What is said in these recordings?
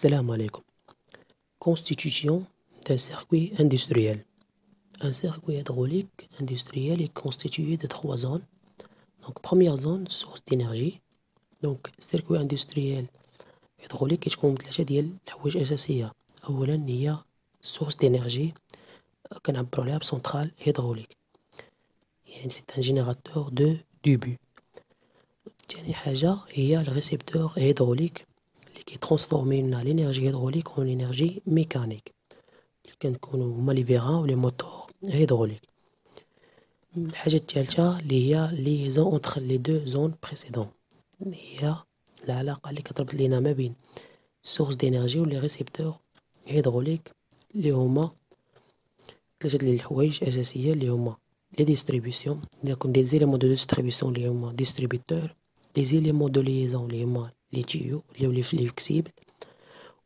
Salam alaikum. Constitution d'un circuit industriel. Un circuit hydraulique industriel est constitué de trois zones. Donc, première zone, source d'énergie. Donc, circuit industriel hydraulique يتكون ثلاثة ديال الحوايج أساسية. أولا هي source d'énergie كنعبرو عليها بسونترال هيدروليك. يعني سي ان جينيراتور دو début. تاني حاجة هي الريسبتور هيدروليك اللي كيترانسفورمي لنا لينيرجي هيدروليك اون انرجي ميكانيك اللي كنكونو هما لي فيغان و لي موتور هيدروليك. الحاجة الثالثة اللي هي ليزون اونتر لي دو زون بريسيدون، هي العلاقة اللي كتربط لينا ما بين سورس دينيرجي و لي ريسبتور هيدروليك اللي هما ثلاثة ديال الحوايج أساسية اللي هما لي ديستريبيسيون، يكون دي زيليمون دو ديستريبيسيون اللي هما ديستريبيتور، لي زيليمون دو ليزون اللي هما لي تيو اللي هو لي فليكسيبل،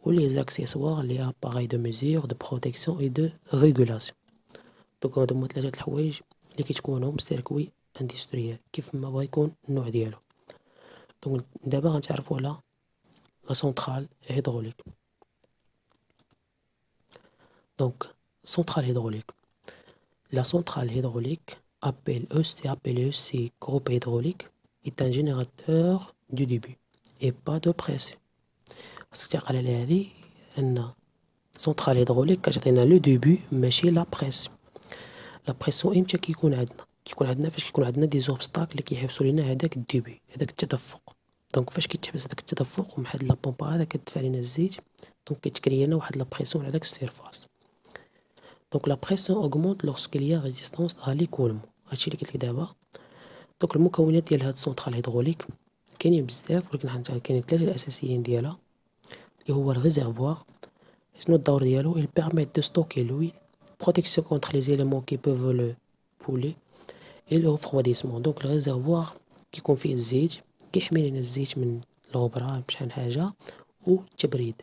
و لي زاكسيسوار اللي هي اباراي دو ميزور دو بروتيكسيون اي دو ريغولاسيون. دونك هادو هما ثلاثة الحوايج اللي كيتكونهم سيركوي اندستريال كيف ما بغا يكون النوع ديالو. دونك دابا غنتعرفو على لا سونترال هيدروليك. دونك سونترال هيدروليك، la centrale hydraulique appelée aussi groupe hydraulique est un générateur du début et pas de pression. خاصك تعقل على هادي ان centrale hydraulique كتعطينا لو ديبي ماشي لا بريسيون. لا بريسيون امتى كيكون عندنا فاش كيكون عندنا دي زوبستاكل اللي كيحبسوا لينا هذاك الديبي، هذاك التدفق. دونك فاش كيتحبس هذاك التدفق ومن هاد لا بومبا هذا كتدفع لينا الزيت، دونك كيتكري لنا واحد لا بريسيون على داك السيرفاس. Donc la pression augmente lorsqu'il y a résistance à l'écoulement. هادشي اللي قلت لك دابا. دونك المكونات ديال هاد السونترال هيدروليك كاينين بزاف، ولكن كاينين ثلاثة الاساسيين ديالها اللي هو الريزرفوار. شنو الدور ديالو؟ il permet de stocker l'huile, protection contre les éléments qui peuvent le brûler et le refroidissement. donc الريزرفوار كيكون فيه الزيت كيحمي لنا الزيت من الغبرة بشحال حاجة والتبريد.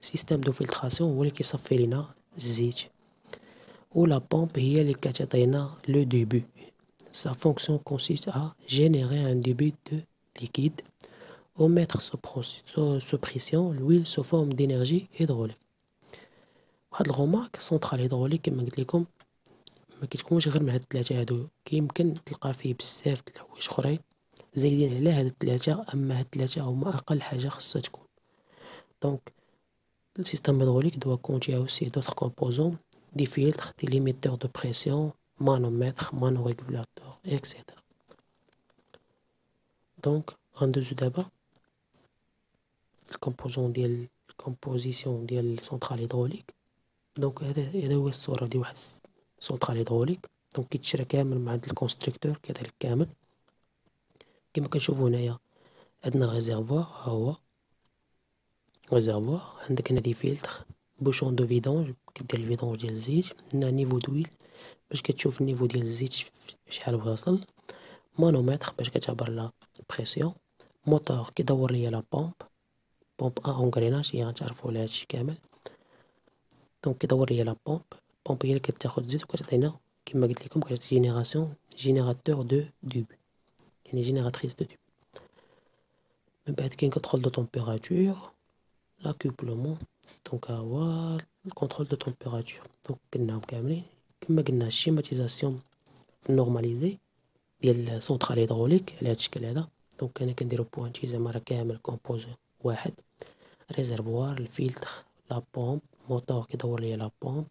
سيستم دو فلتراسيون هو اللي كيصفي لنا الزيت. Ou la pompe هي اللي كتعطينا le début. Sa fonction consiste à générer un début de liquide. Au mettre sous pression, l'huile sous forme d'énergie hydraulique. واحد الغومارك سونترال هيدروليك كما قلت لكم ما كتكونش غير من هاد الثلاثه هادو، كيمكن تلقى فيه بزاف د الحوايج اخرين زايدين على هاد الثلاثه، اما هاد الثلاثه هما اقل حاجه خاصها تكون. دونك السيستم هيدروليك doit contenir aussi d'autres composants, des filtres, des limiteurs de pression, manomètres, manorégulateurs, etc. Donc, غندوزو دابا الكومبوزيسيون ديال السونترال هيدروليك. دونك هذا هو الصورة ديال واحد السونترال هيدروليك. دونك كيتشرى كامل مع هاد الكونستركتور كذلك كامل كما كنشوفو هنايا. عندنا الريزرفوار، ها هو ريزرفوار. عندك هنا دي فيلتر، بوشون دو فيدونج كدير الفيدونج ديال الزيت، هنا نيفو دويل باش كتشوف النيفو ديال الزيت شحال واصل، مانومتر باش كتعبر لا بريسيون، موتور كيدور ليا لا بومب اونغريناج هي غنتعرفو على هادشي كامل. دونك كيدور ليا لا بومب هي اللي كتاخد الزيت وكتعطينا كما قلت لكم كتعطي جينيراتور دو ديبي، يعني جينيراتريس دو ديبي. من بعد كاين كونترول دو تمبيراتور، لاكوبلومون. دونك ها هو الكونترول دو تمبيراتور. دونك قلناهم كاملين كما قلنا الشيماتيزاسيون نورماليزي ديال سونترال هيدروليك على هاد الشكل هذا. دونك انا كنديرو بوانتي زعما راه كامل كومبوزي واحد، ريزرفوار، الفيلتر، لا بومب، موتور كيدور ليا لا بومب،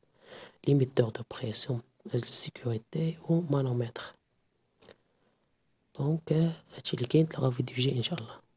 ليميتور دو بريسيون السيكوريتي و مانومتر. دونك هادشي اللي كاين، تلقاو فيديو جاي ان شاء الله.